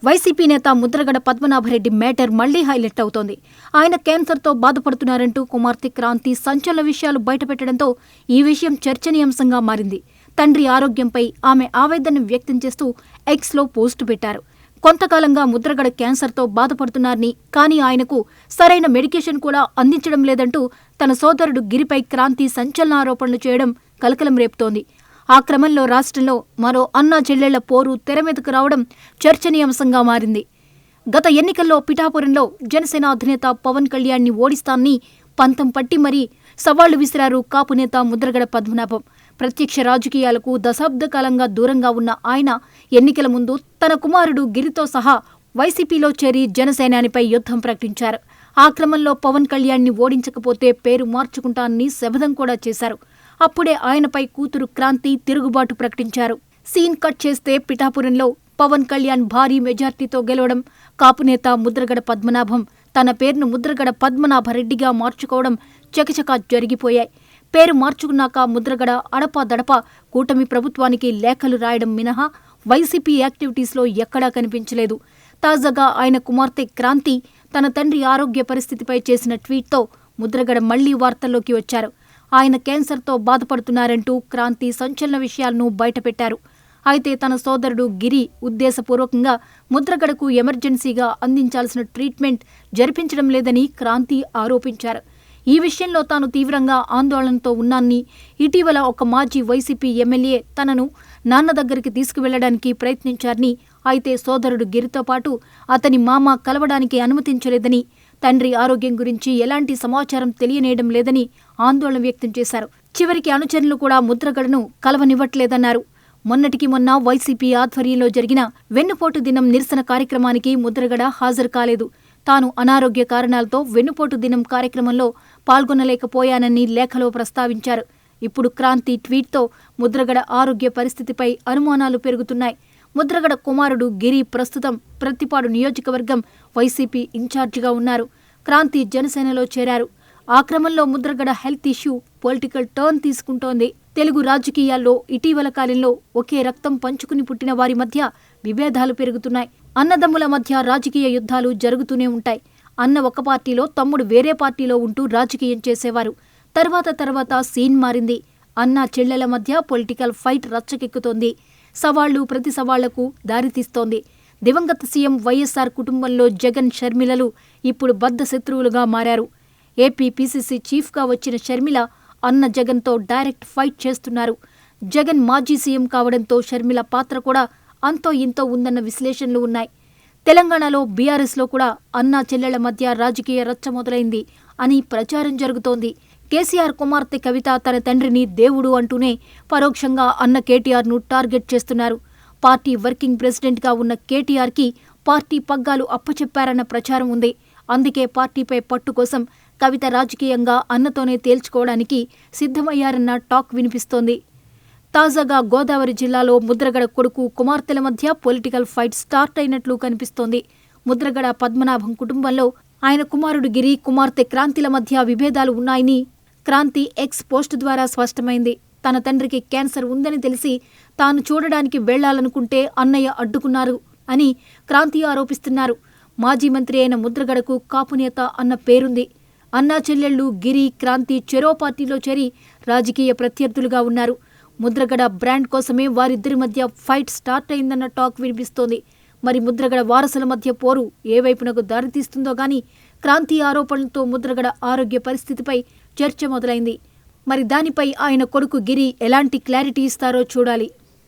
YCP నేత Mudragada Padmanabha Reddy matter మళ్లీ highlight అవుతోంది. ఆయన క్యాన్సర్తో బాధపడుతున్నారంటూ కుమార్తె క్రాంతి సంచలన విషయాలు బయటపెట్టడంతో ఈ విషయం చర్చనీయాంశంగా మారింది. తండ్రి ఆరోగ్యంపై ఆమె ఆవేదన వ్యక్తం చేస్తూ ఎక్స్లో పోస్టు పెట్టారు. కొంతకాలంగా ముద్రగడ క్యాన్సర్తో బాధపడుతున్నారని, కానీ ఆయనకు సరైన మెడికేషన్ కూడా అందించడం లేదంటూ తన సోదరుడు గిరిపై క్రాంతి సంచలన ఆరోపణలు చేయడం కలకలం రేపుతోంది. ఆ క్రమంలో రాష్ట్రంలో మరో అన్నా చెల్లెళ్ల పోరు తెరమీదకు రావడం చర్చనీయాంశంగా మారింది. గత ఎన్నికల్లో పిఠాపురంలో జనసేన అధినేత పవన్ కళ్యాణ్ని ఓడిస్తానని పంతం పట్టి మరీ సవాళ్లు విసిరారు కాపు నేత ముద్రగడ పద్మనాభం. ప్రత్యక్ష రాజకీయాలకు దశాబ్ద కాలంగా దూరంగా ఉన్న ఆయన ఎన్నికల ముందు తన కుమారుడు గిరితో సహా వైసీపీలో చేరి జనసేనానిపై యుద్ధం ప్రకటించారు. ఆ క్రమంలో పవన్ కళ్యాణ్ని ఓడించకపోతే పేరు మార్చుకుంటానని శపథం కూడా చేశారు. అప్పుడే ఆయనపై కూతురు క్రాంతి తిరుగుబాటు ప్రకటించారు. సీన్ కట్ చేస్తే పిఠాపురంలో పవన్ కళ్యాణ్ భారీ మెజార్టీతో గెలవడం, కాపునేత ముద్రగడ పద్మనాభం తన పేరును ముద్రగడ పద్మనాభరెడ్డిగా మార్చుకోవడం చకచకా జరిగిపోయాయి. పేరు మార్చుకున్నాక ముద్రగడ అడపాదడపా కూటమి ప్రభుత్వానికి లేఖలు రాయడం మినహా వైసీపీ యాక్టివిటీస్లో ఎక్కడా కనిపించలేదు. తాజాగా ఆయన కుమార్తె క్రాంతి తన తండ్రి ఆరోగ్య పరిస్థితిపై చేసిన ట్వీట్తో ముద్రగడ మళ్లీ వార్తల్లోకి వచ్చారు. ఆయన క్యాన్సర్తో బాధపడుతున్నారంటూ క్రాంతి సంచలన విషయాలను బయటపెట్టారు. అయితే తన సోదరుడు గిరి ఉద్దేశపూర్వకంగా ముద్రగడకు ఎమర్జెన్సీగా అందించాల్సిన ట్రీట్మెంట్ జరిపించడం లేదని క్రాంతి ఆరోపించారు. ఈ విషయంలో తాను తీవ్రంగా ఆందోళనతో ఉన్నానని, ఇటీవల ఒక మాజీ వైసీపీ ఎమ్మెల్యే తనను నాన్న దగ్గరికి తీసుకువెళ్లడానికి ప్రయత్నించారని, అయితే సోదరుడు గిరితో పాటు అతని మామ కలవడానికి అనుమతించలేదని, తండ్రి ఆరోగ్యం గురించి ఎలాంటి సమాచారం తెలియనేయడం లేదని ఆందోళన వ్యక్తం చేశారు. చివరికి అనుచరులు కూడా ముద్రగడను కలవనివ్వట్లేదన్నారు. మొన్నటికి మొన్న వైసీపీ ఆధ్వర్యంలో జరిగిన వెన్నుపోటు దినం నిరసన కార్యక్రమానికి ముద్రగడ హాజరు కాలేదు. తాను అనారోగ్య కారణాలతో వెన్నుపోటు దినం కార్యక్రమంలో పాల్గొనలేకపోయానని లేఖలో ప్రస్తావించారు. ఇప్పుడు క్రాంతి ట్వీట్తో ముద్రగడ ఆరోగ్య పరిస్థితిపై అనుమానాలు పెరుగుతున్నాయి. ముద్రగడ కుమారుడు గిరి ప్రస్తుతం ప్రత్తిపాడు నియోజకవర్గం వైసీపీ ఇన్ఛార్జిగా ఉన్నారు. క్రాంతి జనసేనలో చేరారు. ఆ క్రమంలో Mudragada health issue political turn తీసుకుంటోంది. తెలుగు రాజకీయాల్లో ఇటీవల కాలంలో ఒకే రక్తం పంచుకుని పుట్టిన వారి మధ్య విభేదాలు పెరుగుతున్నాయి. అన్నదమ్ముల మధ్య రాజకీయ యుద్ధాలు జరుగుతూనే ఉంటాయి. అన్న ఒక పార్టీలో, తమ్ముడు వేరే పార్టీలో ఉంటూ రాజకీయం చేసేవారు. తర్వాత సీన్ మారింది. అన్న చెల్లెల మధ్య పొలిటికల్ ఫైట్ రచ్చకెక్కుతోంది. సవాళ్లు ప్రతి సవాళ్లకు దారితీస్తోంది. దివంగత సీఎం వైఎస్ఆర్ కుటుంబంలో జగన్, షర్మిలలు ఇప్పుడు బద్ధ శత్రువులుగా మారారు. ఏపీ పీసీసీ చీఫ్గా వచ్చిన షర్మిల అన్న జగన్తో డైరెక్ట్ ఫైట్ చేస్తున్నారు. జగన్ మాజీ సీఎం కావడంతో షర్మిల పాత్ర కూడా అంతో ఇంతో ఉందన్న విశ్లేషణలు ఉన్నాయి. తెలంగాణలో బీఆర్ఎస్లో కూడా అన్నా చెల్లెళ్ల మధ్య రాజకీయ రచ్చ మొదలైంది అని ప్రచారం జరుగుతోంది. కేసీఆర్ కుమార్తె కవిత తన తండ్రిని దేవుడు అంటూనే పరోక్షంగా అన్న కేటీఆర్ను టార్గెట్ చేస్తున్నారు. పార్టీ వర్కింగ్ ప్రెసిడెంట్గా ఉన్న కేటీఆర్కి పార్టీ పగ్గాలు అప్పచెప్పారన్న ప్రచారం ఉంది. అందుకే పార్టీపై పట్టు కోసం కవిత రాజకీయంగా అన్నతోనే తేల్చుకోవడానికి సిద్ధమయ్యారన్న టాక్ వినిపిస్తోంది. తాజాగా గోదావరి జిల్లాలో ముద్రగడ కొడుకు, కుమార్తెల మధ్య పొలిటికల్ ఫైట్ స్టార్ట్ అయినట్లు కనిపిస్తోంది. ముద్రగడ పద్మనాభం కుటుంబంలో ఆయన కుమారుడు గిరి, కుమార్తె క్రాంతిల మధ్య విభేదాలు ఉన్నాయని క్రాంతి ఎక్స్ పోస్ట్ ద్వారా స్పష్టమైంది. తన తండ్రికి క్యాన్సర్ ఉందని తెలిసి తాను చూడడానికి వెళ్లాలనుకుంటే అన్నయ్య అడ్డుకున్నారు అని క్రాంతి ఆరోపిస్తున్నారు. మాజీ మంత్రి అయిన ముద్రగడకు కాపునేత అన్న పేరుంది. అన్నా చెల్లెళ్లు గిరి, క్రాంతి చెరో పార్టీలో చేరి రాజకీయ ప్రత్యర్థులుగా ఉన్నారు. ముద్రగడ బ్రాండ్ కోసమే వారిద్దరి మధ్య ఫైట్ స్టార్ట్ అయిందన్న టాక్ వినిపిస్తోంది. మరి ముద్రగడ వారసుల మధ్య పోరు ఏ వైపునకు దారితీస్తుందో గానీ క్రాంతి ఆరోపణలతో ముద్రగడ ఆరోగ్య పరిస్థితిపై చర్చ మొదలైంది. మరి దానిపై ఆయన కొడుకు గిరి ఎలాంటి క్లారిటీ ఇస్తారో చూడాలి.